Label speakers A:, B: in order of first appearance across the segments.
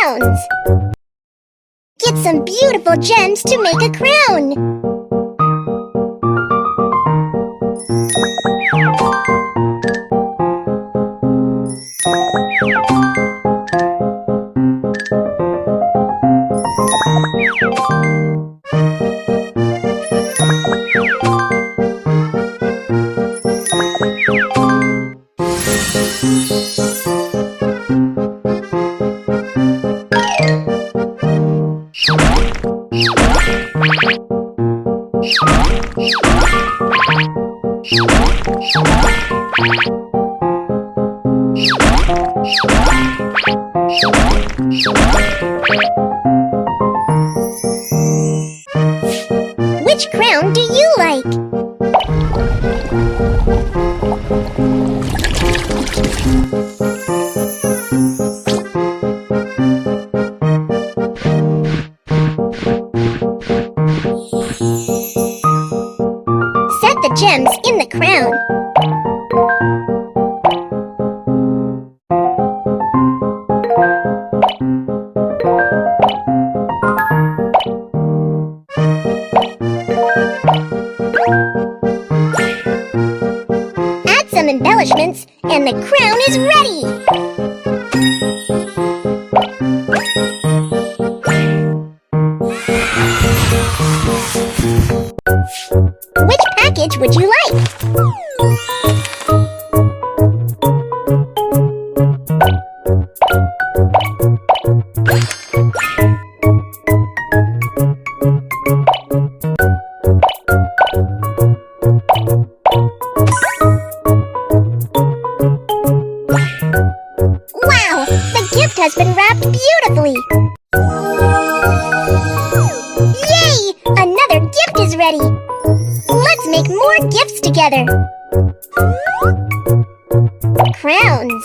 A: crowns. Get some beautiful gems to make a crown. Which crown do you like? Set the gems in the crown. Add some embellishments and the crown is ready! Which package would you like? Wow! The gift has been wrapped beautifully! Yay! Another gift is ready! Let's make more gifts together! Crowns!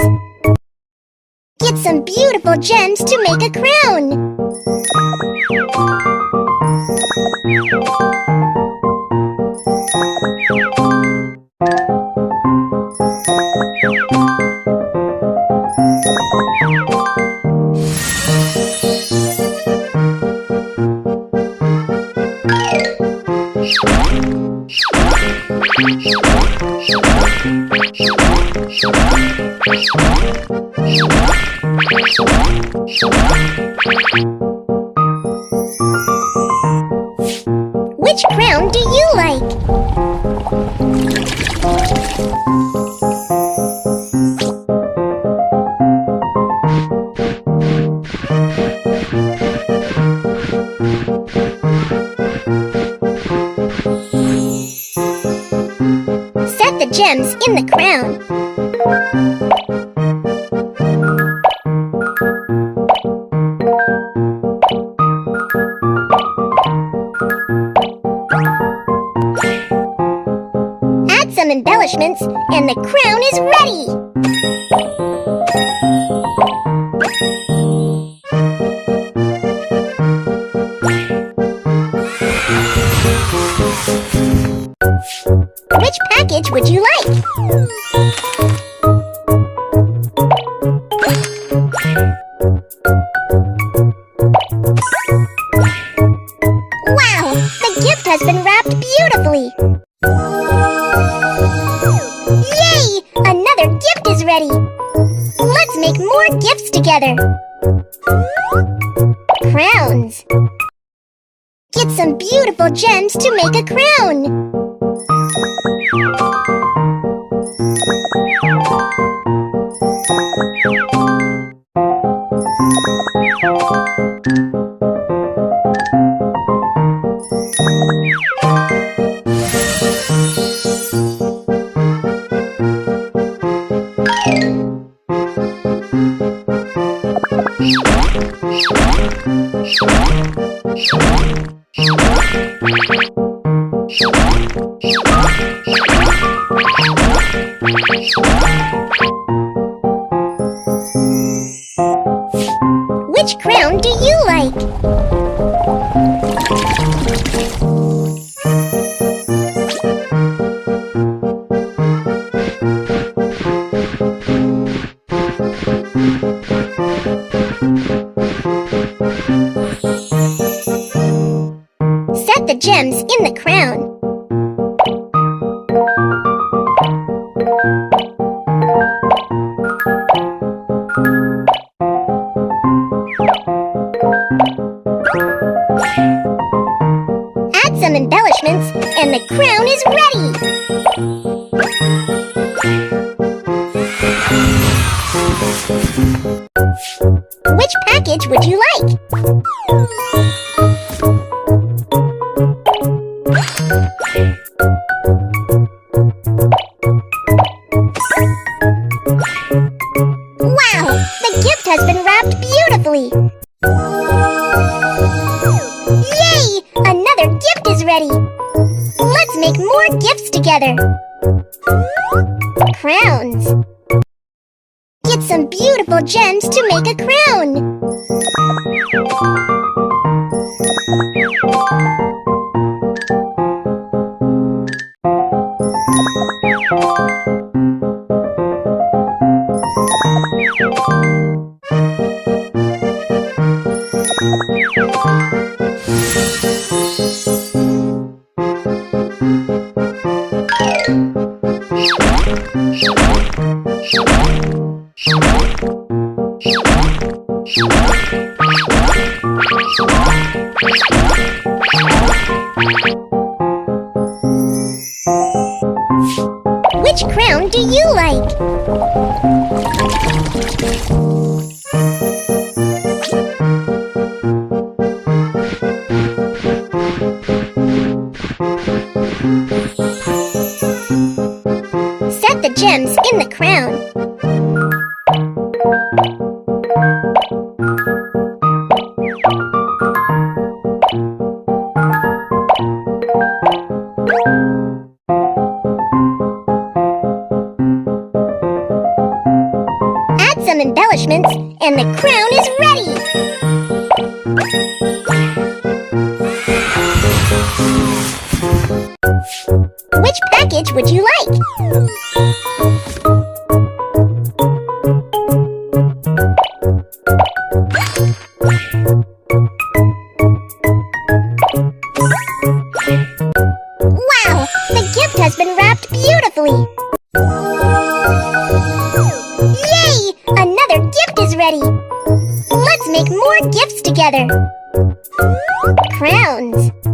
A: Get some beautiful gems to make a crown! Which crown do you like? Set the gems in the crown. Add some embellishments and the crown is ready! Which package would you like? Wow! The gift has been wrapped beautifully! Yay! Another gift is ready! Let's make more gifts together! Crowns! Get some beautiful gems to make a crown! Which crown do you like? gems in the crown. Add some embellishments, and the crown is ready! Which package would you like? Wow! The gift has been wrapped beautifully! Yay! Another gift is ready! Let's make more gifts together! Crowns! Get some beautiful gems to make a crown! Which crown do you like? Set the gems in the crown. Add some embellishments, and the crown is ready! Which package would you like? Wow! The gift has been wrapped beautifully! Yay! Another gift is ready! Let's make more gifts together!